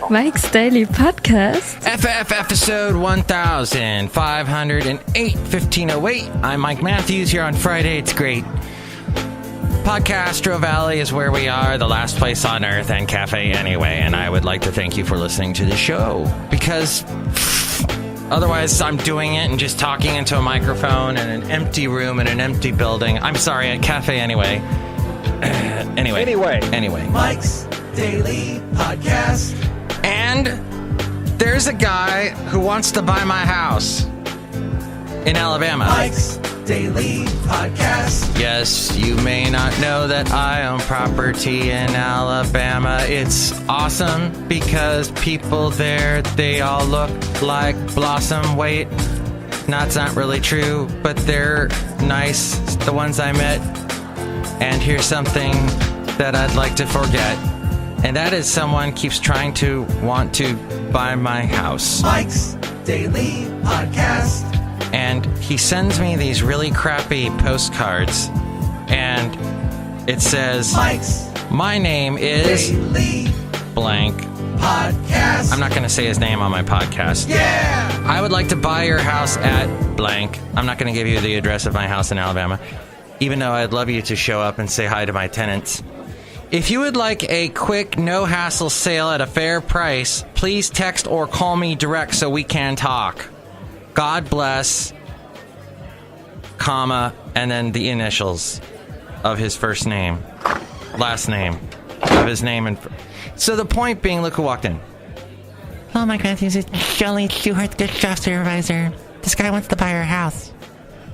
Mike's Daily Podcast. FF episode 1508, 1508. I'm Mike Matthews here on Friday. It's great. Podcastro Valley is where we are, the last place on earth and cafe anyway. And I would like to thank you for listening to the show because otherwise I'm doing it and just talking into a microphone in an empty room in an empty building. I'm sorry, at cafe anyway. Anyway. Mike's Daily Podcast. And there's a guy who wants to buy my house in Alabama. Mike's Daily Podcast. Yes, you may not know that I own property in Alabama. It's awesome because people there, they all look like Blossom. Wait, that's not really true, but they're nice, the ones I met. And here's something that I'd like to forget. And that is someone keeps trying to want to buy my house. Mike's Daily Podcast. And he sends me these really crappy postcards. And it says, Mike's my name is Daily blank. Podcast. I'm not going to say his name on my podcast. Yeah! I would like to buy your house at blank. I'm not going to give you the address of my house in Alabama, even though I'd love you to show up and say hi to my tenants. If you would like a quick, no-hassle sale at a fair price, please text or call me direct so we can talk. God bless, comma, and then the initials of his first name, last name, of his name. And so the point being, look who walked in. Hello, Mike Matthews. It's Chely Shoehart, good job supervisor. This guy wants to buy our house.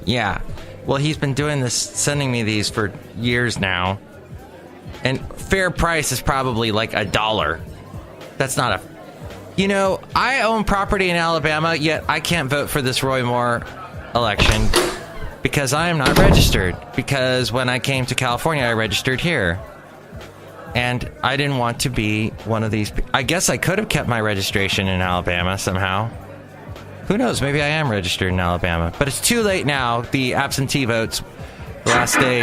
Yeah. Well, he's been doing this, sending me these for years now. And fair price is probably like $1. That's not a... You know, I own property in Alabama, yet I can't vote for this Roy Moore election because I am not registered. Because when I came to California, I registered here. And I didn't want to be one of these... I guess I could have kept my registration in Alabama somehow. Who knows? Maybe I am registered in Alabama. But it's too late now. The absentee votes, the last day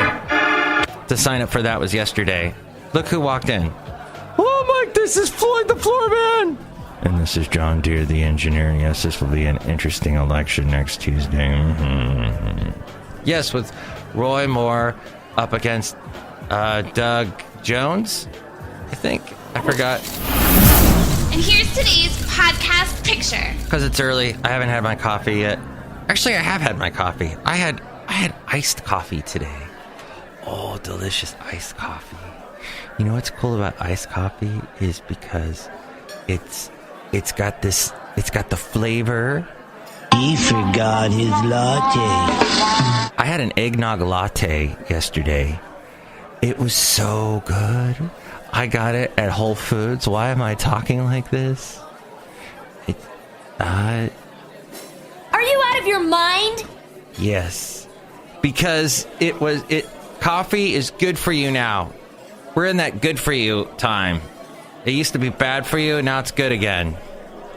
to sign up for that was yesterday. Look who walked in. Hello, Mike. This is Floyd the Floorman. And this is John Deere, the engineer. And yes, this will be an interesting election next Tuesday. Mm-hmm. Yes, with Roy Moore up against Doug Jones, I think. I forgot. And here's today's podcast picture. Because it's early, I haven't had my coffee yet. Actually, I have had my coffee. I had iced coffee today. Oh, delicious iced coffee. You know what's cool about iced coffee is because it's got the flavor. He forgot his latte. I had an eggnog latte yesterday. It was so good. I got it at Whole Foods. Why am I talking like this? Are you out of your mind? Yes. Because coffee is good for you now. We're in that good for you time. It used to be bad for you, now it's good again.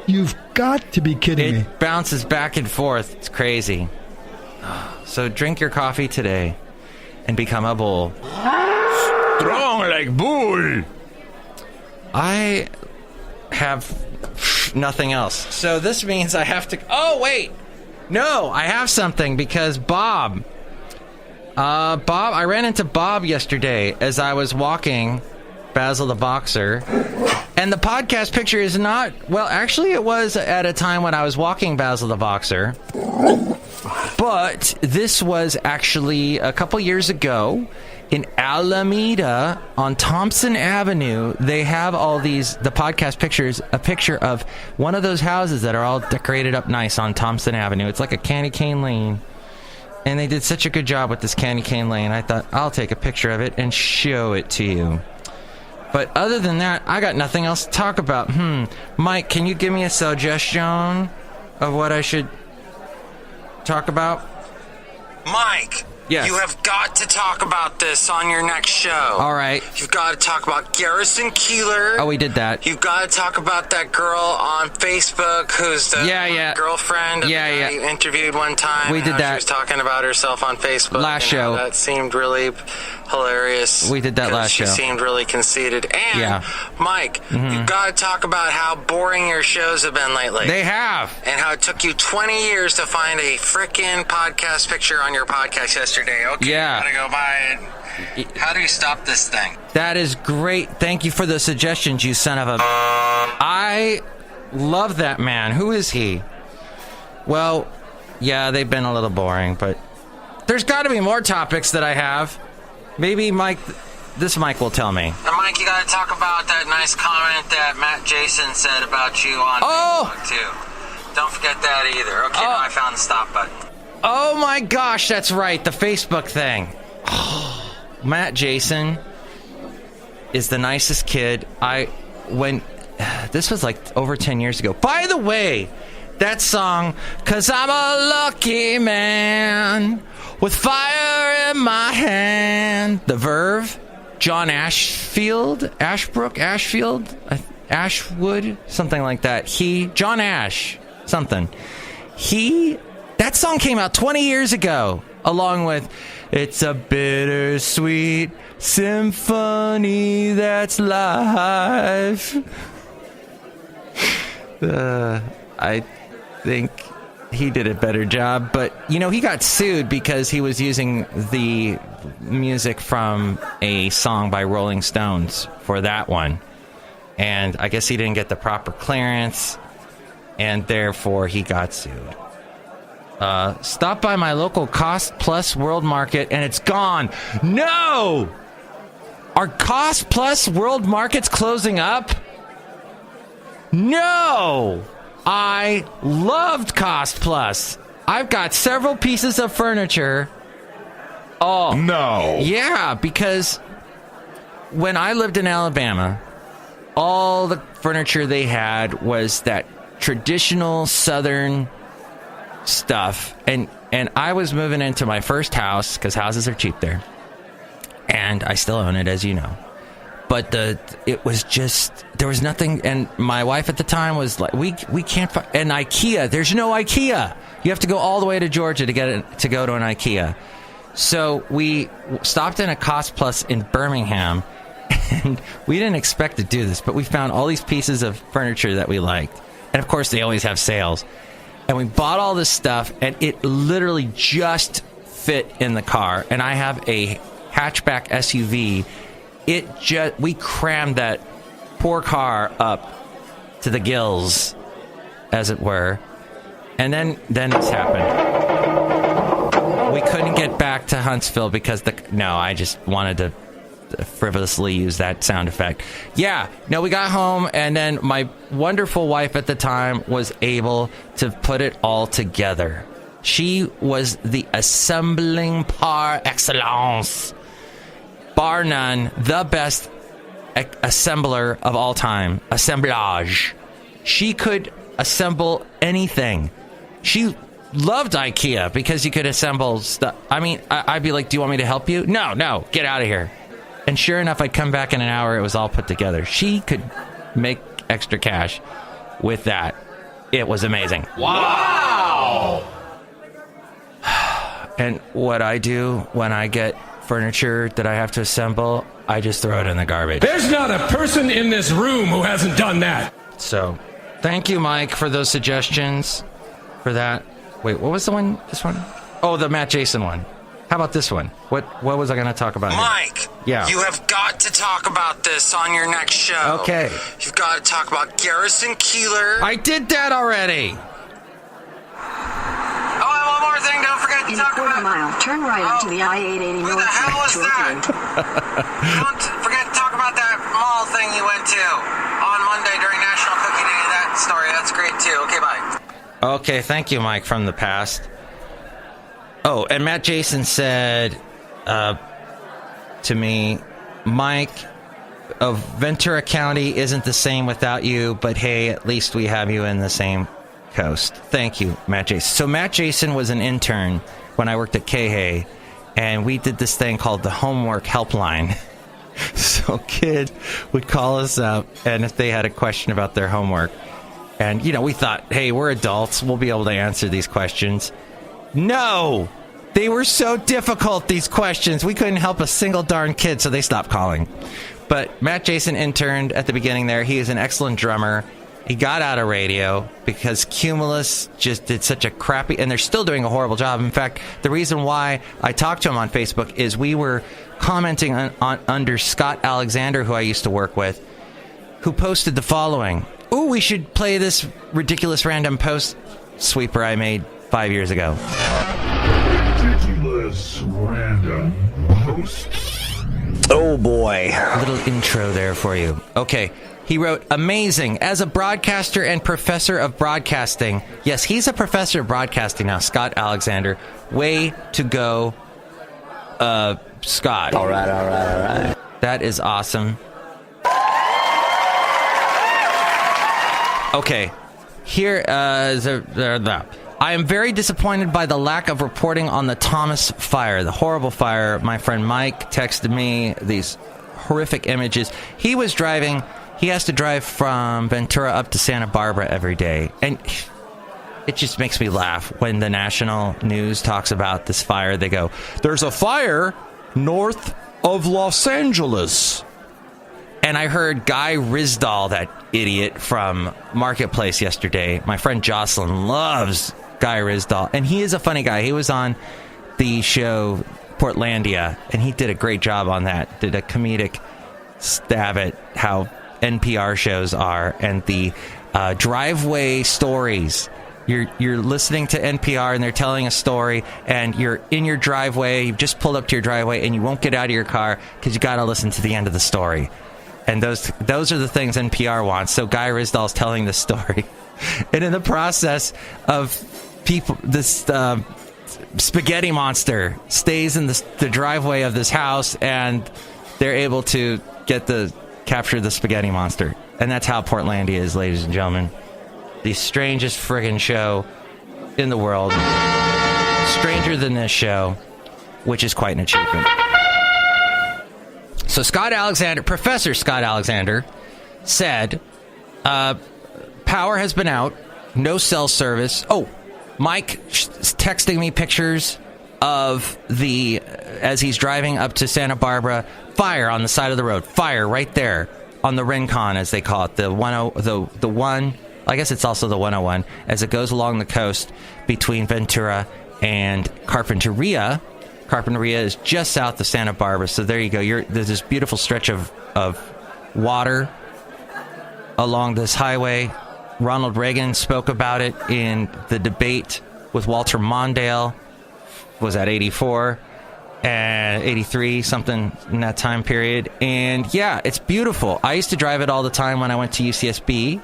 You've got to be kidding me. It bounces back and forth. It's crazy. So drink your coffee today and become a bull. Strong like bull. I have nothing else. So this means I have to... Oh, wait. No, I have something because Bob... I ran into Bob yesterday as I was walking Basil the Boxer. And the podcast picture is not... Well, actually, it was at a time when I was walking Basil the Boxer. But this was actually a couple years ago in Alameda on Thompson Avenue. They have all the podcast pictures, a picture of one of those houses that are all decorated up nice on Thompson Avenue. It's like a candy cane lane. And they did such a good job with this candy cane lane. I thought, I'll take a picture of it and show it to you. But other than that, I got nothing else to talk about. Mike, can you give me a suggestion of what I should talk about? Mike, Yes. You have got to talk about this on your next show. All right. You've got to talk about Garrison Keillor. Oh, we did that. You've got to talk about that girl on Facebook who's the girlfriend of the guy you interviewed one time. We did that. She was talking about herself on Facebook. Last show. That seemed really hilarious. We did that last she show. She seemed really conceited. And, Mike, you've got to talk about how boring your shows have been lately. They have. And how it took you 20 years to find a frickin' podcast picture on your podcast yesterday. Okay, gotta go buy it. How do you stop this thing? That is great. Thank you for the suggestions, you son of a... I love that man. Who is he? Well, yeah, they've been a little boring, but there's got to be more topics that I have. Maybe this Mike will tell me. And Mike, you got to talk about that nice comment that Matt Jason said about you on Facebook, too. Don't forget that either. Okay, now I found the stop button. Oh, my gosh, that's right. The Facebook thing. Matt Jason is the nicest kid. This was like over 10 years ago. By the way, that song, 'Cause I'm a Lucky Man with fire in my hand. The Verve, John Ashwood, something like that. John Ash, something. That song came out 20 years ago, along with It's a Bittersweet Symphony That's Life. I think he did a better job, but he got sued because he was using the music from a song by Rolling Stones for that one, and I guess he didn't get the proper clearance, and therefore he got sued. Stop by my local Cost Plus World Market and it's gone. No! Are Cost Plus World Markets closing up? No! I loved Cost Plus. I've got several pieces of furniture. Oh. No. Yeah, because when I lived in Alabama, all the furniture they had was that traditional Southern stuff. And I was moving into my first house, because houses are cheap there. And I still own it, as you know. But it was just, there was nothing, and my wife at the time was like, we can't find an IKEA. There's no IKEA. You have to go all the way to Georgia to go to an IKEA. So we stopped in a Cost Plus in Birmingham, and we didn't expect to do this, but we found all these pieces of furniture that we liked. And of course, they always have sales. And we bought all this stuff, and it literally just fit in the car. And I have a hatchback SUV. We crammed that poor car up to the gills, as it were. And then this happened. We couldn't get back to Huntsville because I just wanted to frivolously use that sound effect. Yeah, no, we got home, and then my wonderful wife at the time was able to put it all together. She was the assembling par excellence. Bar none, the best assembler of all time. Assemblage. She could assemble anything. She loved IKEA because you could assemble stuff. I mean, I'd be like, do you want me to help you? No, get out of here. And sure enough, I'd come back in an hour. It was all put together. She could make extra cash with that. It was amazing. Wow! And what I do when I get furniture that I have to assemble, I just throw it in the garbage. There's not a person in this room who hasn't done that. So, thank you, Mike, for those suggestions for that. Wait, what was the one? This one? Oh, the Matt Jason one. How about this one? What was I going to talk about Mike, here? Yeah. You have got to talk about this on your next show. Okay. You've got to talk about Garrison Keillor. I did that already. Oh, and one more thing. Don't forget to talk about... In a quarter mile, turn right onto the I-880 Who the hell was that? Don't forget to talk about that mall thing you went to on Monday during National Cookie Day. That story, that's great too. Okay, bye. Okay, thank you, Mike, from the past. Oh, and Matt Jason said to me, Mike, of Ventura County isn't the same without you, but hey, at least we have you in the same coast. Thank you, Matt Jason. So Matt Jason was an intern when I worked at KHAY, and we did this thing called the Homework Helpline. So kids would call us up, and if they had a question about their homework, and, we thought, hey, we're adults, we'll be able to answer these questions. No! They were so difficult, these questions. We couldn't help a single darn kid, so they stopped calling. But Matt Jason interned at the beginning there. He is an excellent drummer. He got out of radio because Cumulus just did such a crappy... And they're still doing a horrible job. In fact, the reason why I talked to him on Facebook is we were commenting on under Scott Alexander, who I used to work with, who posted the following. Ooh, we should play this ridiculous random post sweeper I made 5 years ago. Ridiculous random post. Oh boy. A little intro there for you. Okay. He wrote, amazing. As a broadcaster and professor of broadcasting. Yes, he's a professor of broadcasting now, Scott Alexander. Way to go, Scott. All right. That is awesome. Okay. Here is I am very disappointed by the lack of reporting on the Thomas fire, the horrible fire. My friend Mike texted me these horrific images. He was driving... He has to drive from Ventura up to Santa Barbara every day. And it just makes me laugh when the national news talks about this fire. They go, there's a fire north of Los Angeles. And I heard Guy Rizdal, that idiot from Marketplace yesterday. My friend Jocelyn loves Guy Rizdal. And he is a funny guy. He was on the show Portlandia, and he did a great job on that. Did a comedic stab at how NPR shows are and the driveway stories. You're listening to NPR and they're telling a story, and you're in your driveway. You've just pulled up to your driveway and you won't get out of your car because you got to listen to the end of the story. And those are the things NPR wants. So Guy Rizdal's telling the story, and in the process of people, this spaghetti monster stays in the driveway of this house, and they're able to capture the spaghetti monster. And that's how Portlandia is, ladies and gentlemen. The strangest friggin' show in the world. Stranger than this show, which is quite an achievement. So Professor Scott Alexander said, power has been out, no cell service. Oh, Mike texting me pictures of as he's driving up to Santa Barbara, fire on the side of the road. Fire right there on the Rincon, as they call it. The one, I guess it's also the 101, as it goes along the coast between Ventura and Carpinteria. Carpinteria is just south of Santa Barbara. So there you go. There's this beautiful stretch of water along this highway. Ronald Reagan spoke about it in the debate with Walter Mondale. Was at 84 and 83, something in that time period. And yeah, it's beautiful. I used to drive it all the time when I went to UCSB.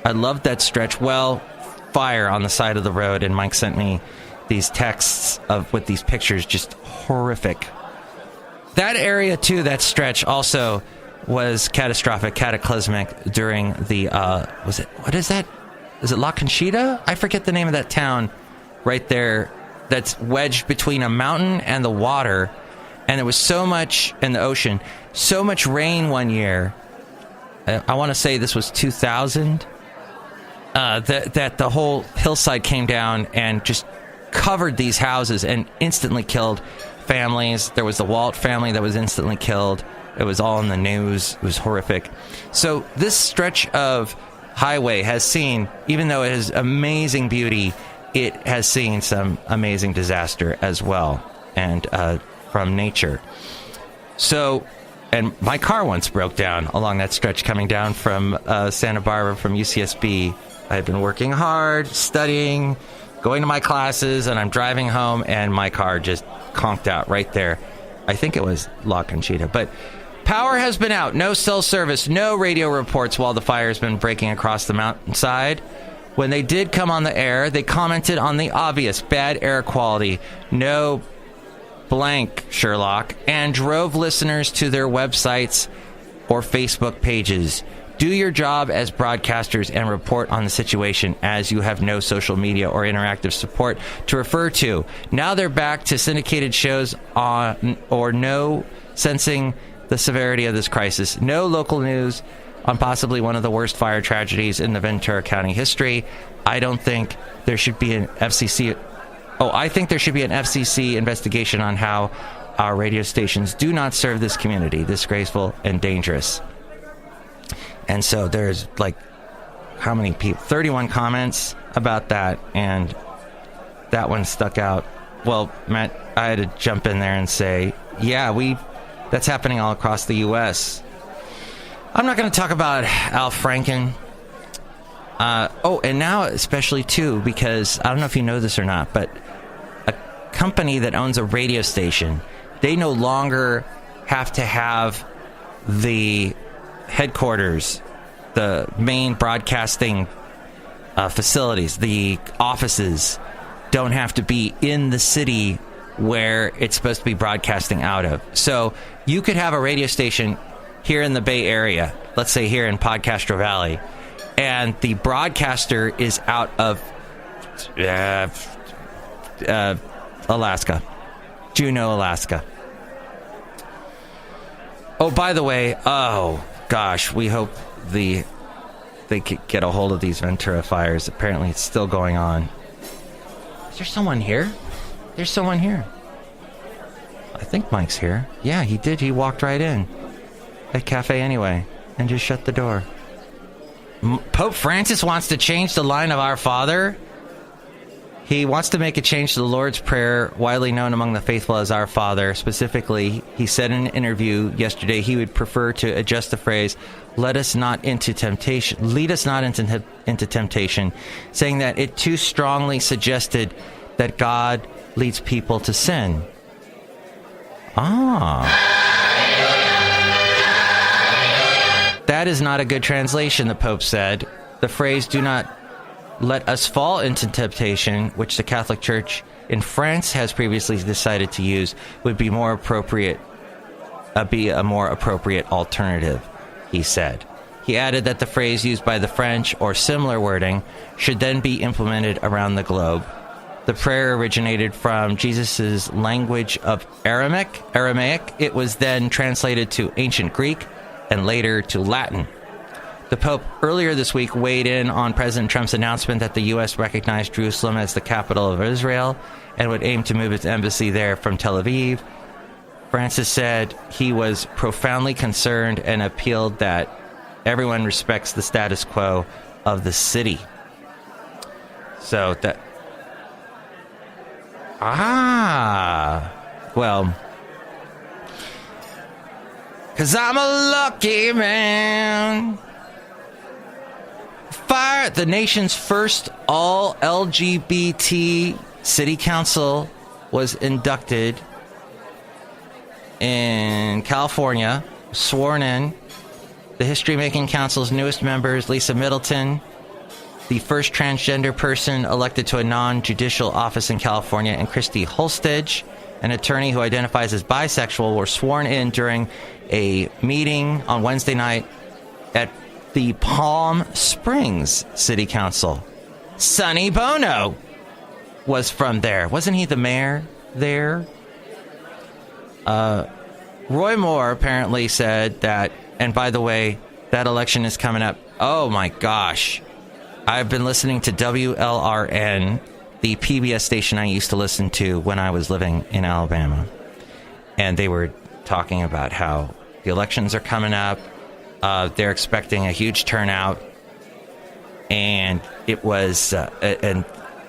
I loved that stretch. Well, fire on the side of the road, and Mike sent me these texts with these pictures, just horrific. That area too, that stretch also was cataclysmic during the what is that? Is it La Conchita? I forget the name of that town right there. That's wedged between a mountain and the water, and there was so much in the ocean, so much rain one year. I want to say this was 2000. That the whole hillside came down and just covered these houses and instantly killed families. There was the Walt family that was instantly killed. It was all in the news. It was horrific. So this stretch of highway has seen, even though it has amazing beauty, it has seen some amazing disaster as well, and from nature. So, and my car once broke down along that stretch coming down from Santa Barbara from UCSB. I had been working hard, studying, going to my classes, and I'm driving home, and my car just conked out right there. I think it was La Conchita. But power has been out. No cell service, no radio reports while the fire has been breaking across the mountainside. When they did come on the air, they commented on the obvious bad air quality, no blank Sherlock, and drove listeners to their websites or Facebook pages. Do your job as broadcasters and report on the situation, as you have no social media or interactive support to refer to. Now they're back to syndicated shows or no sensing the severity of this crisis. No local news on possibly one of the worst fire tragedies in the Ventura County history. I don't think there should be an FCC I think there should be an FCC investigation on how our radio stations do not serve this community. Disgraceful and dangerous. And so there's like, how many people? 31 comments about that, and that one stuck out. Well, Matt, I had to jump in there and say, yeah, that's happening all across the U.S. I'm not going to talk about Al Franken. And now especially, too, because I don't know if you know this or not, but a company that owns a radio station, they no longer have to have the headquarters, the main broadcasting facilities, the offices don't have to be in the city where it's supposed to be broadcasting out of. So you could have a radio station here in the Bay Area, let's say here in Podcastro Valley, and the broadcaster is out of Alaska, Juneau, Alaska. Oh, by the way, we hope they could get a hold of these Ventura fires. Apparently it's still going on. Is there someone here? There's someone here. I think Mike's here. Yeah, he did. He walked right in. At Cafe Anyway. And just shut the door. Pope Francis wants to change the line of Our Father. He wants to make a change to the Lord's Prayer, widely known among the faithful as Our Father. Specifically, he said in an interview yesterday he would prefer to adjust the phrase, lead us not into temptation, saying that it too strongly suggested that God leads people to sin. That is not a good translation, the Pope said. The phrase, do not let us fall into temptation, which the Catholic Church in France has previously decided to use, would be a more appropriate alternative, he said. He added that the phrase used by the French, or similar wording, should then be implemented around the globe. The prayer originated from Jesus' language of Aramaic. It was then translated to ancient Greek and later to Latin. The Pope earlier this week weighed in on President Trump's announcement that the U.S. recognized Jerusalem as the capital of Israel and would aim to move its embassy there from Tel Aviv. Francis said he was profoundly concerned and appealed that everyone respects the status quo of the city. So that... Well... Cause I'm a lucky man. The nation's first all-LGBT city council was inducted in California, sworn in. The History-Making Council's newest members, Lisa Middleton, the first transgender person elected to a non-judicial office in California, and Christy Holstedge, an attorney who identifies as bisexual, were sworn in during a meeting on Wednesday night at the Palm Springs City Council. Sonny Bono was from there. Wasn't he the mayor there? Roy Moore apparently said that, and by the way, that election is coming up. Oh my gosh. I've been listening to WLRN, the PBS station I used to listen to when I was living in Alabama. And they were talking about how the elections are coming up. They're expecting a huge turnout. And it was, and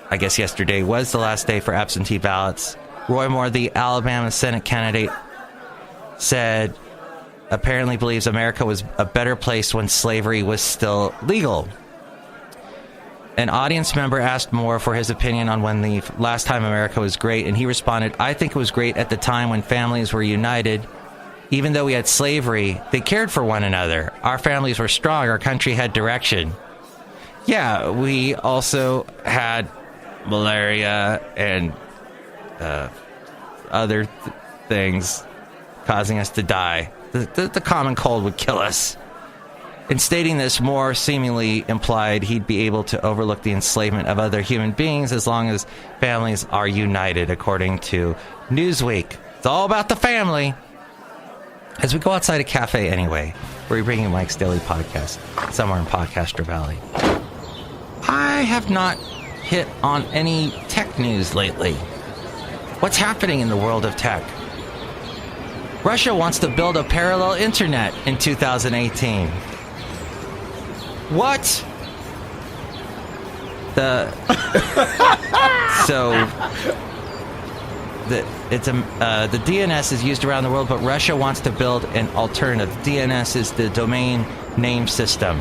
I guess yesterday was the last day for absentee ballots. Roy Moore, the Alabama Senate candidate, said apparently believes America was a better place when slavery was still legal. An audience member asked Moore for his opinion on when the last time America was great, and he responded, I think it was great at the time when families were united. Even though we had slavery, they cared for one another. Our families were strong. Our country had direction. Yeah, we also had malaria and other things causing us to die. The common cold would kill us. In stating this, Moore seemingly implied he'd be able to overlook the enslavement of other human beings as long as families are united, according to Newsweek. It's all about the family. As we go outside a cafe anyway, we're bringing Mike's Daily Podcast somewhere in Podcastro Valley. I have not hit on any tech news lately. What's happening in the world of tech? Russia wants to build a parallel internet in 2018. What? The DNS is used around the world, but Russia wants to build an alternative. DNS is the domain name system,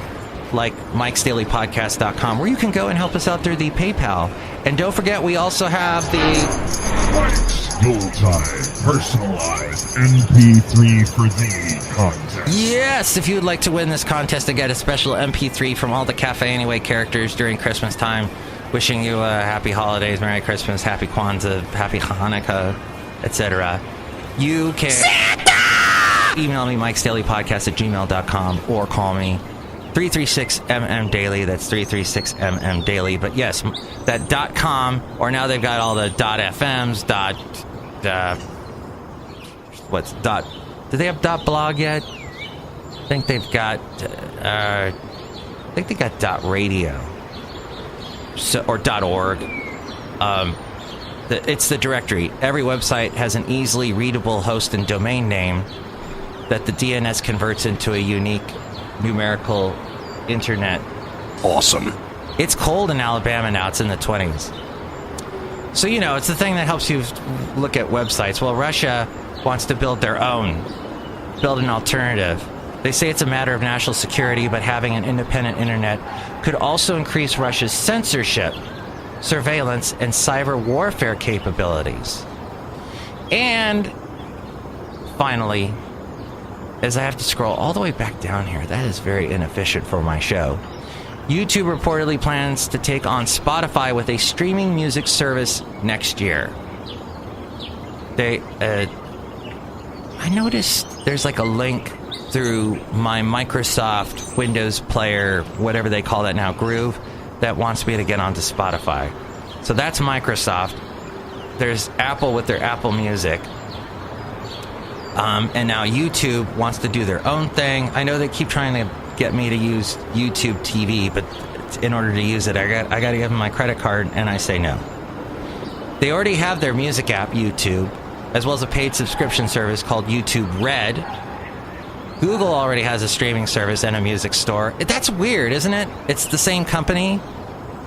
like MIKEs-DAILY-PODCAST.com, where you can go and help us out through the PayPal. And don't forget, we also have the Mike's Yuletide personalized MP3 for thee contest. Yes, if you would like to win this contest and get a special MP3 from all the Cafe Anyway characters during Christmas time, wishing you happy holidays, Merry Christmas, Happy Kwanzaa, Happy Hanukkah, etc. You can email me, MIKEs-DAILY-PODCAST@gmail.com, or call me 336-MM-DAILY. That's 336-MM-DAILY. But yes, that .com, or now they've got all the .fms, do they have .blog yet? I think they've got, .radio. Or .org. It's the directory. Every website has an easily readable host and domain name that the DNS converts into a unique numerical internet. Awesome. It's cold in Alabama now. It's in the 20s. So, it's the thing that helps you look at websites. Well, Russia wants to build their own, build an alternative. They say it's a matter of national security, but having an independent internet could also increase Russia's censorship, surveillance, and cyber warfare capabilities. And finally, as I have to scroll all the way back down here, that is very inefficient for my show, YouTube reportedly plans to take on Spotify with a streaming music service next year. I noticed there's like a link through my Microsoft Windows Player, whatever they call that now, Groove, that wants me to get onto Spotify. So that's Microsoft. There's Apple with their Apple Music. And now YouTube wants to do their own thing. I know they keep trying to get me to use YouTube TV, but in order to use it, I got to give them my credit card, and I say no. They already have their music app, YouTube, as well as a paid subscription service called YouTube Red. Google already has a streaming service and a music store. That's weird, isn't it? It's the same company,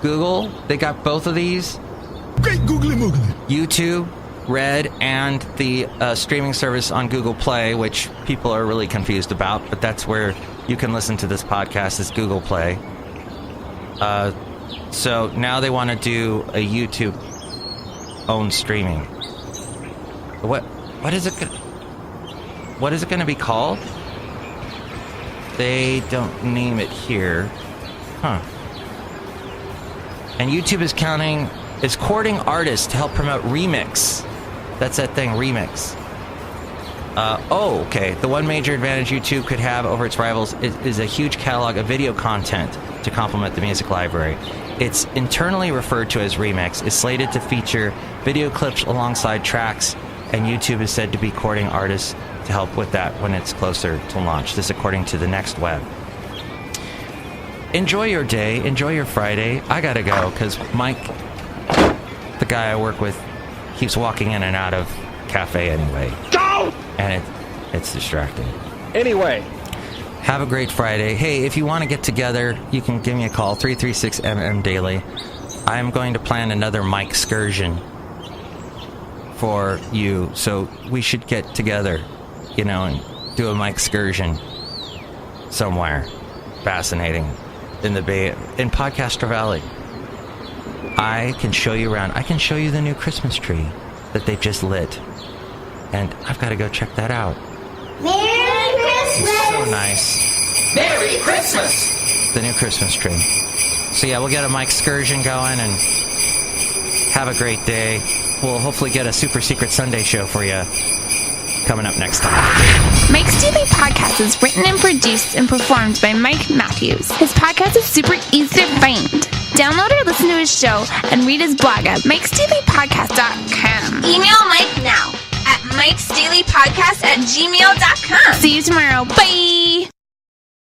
Google. They got both of these. Great googly moogly. YouTube Red and the streaming service on Google Play, which people are really confused about, but that's where you can listen to this podcast, is Google Play. So now they want to do a YouTube-owned streaming. What is it going to be called? They don't name it here. Huh. And YouTube is courting artists to help promote Remix. That's that thing, Remix. Okay. The one major advantage YouTube could have over its rivals is a huge catalog of video content to complement the music library. It's internally referred to as Remix. It's slated to feature video clips alongside tracks, and YouTube is said to be courting artists to help with that when it's closer to launch. This according to the Next Web. Enjoy your day. Enjoy your Friday. I gotta go because Mike, the guy I work with, keeps walking in and out of Cafe Anyway. Go! And it's distracting. Anyway. Have a great Friday. Hey, if you want to get together, you can give me a call, 336-MM-DAILY. I'm going to plan another Mike excursion for you, so we should get together, and do a Mike excursion somewhere fascinating in the Bay, in Podcaster Valley. I can show you around. I can show you the new Christmas tree that they've just lit, and I've got to go check that out. Merry Christmas! It's so nice. Merry Christmas! The new Christmas tree. So yeah, we'll get a Mike excursion going and have a great day. We'll hopefully get a super secret Sunday show for you coming up next time. Mike's Daily Podcast is written and produced and performed by Mike Matthews. His podcast is super easy to find. Download or listen to his show and read his blog at MIKEs-DAILY-PODCAST.com. Email Mike now at MIKEs-DAILY-PODCAST@gmail.com. See you tomorrow. Bye!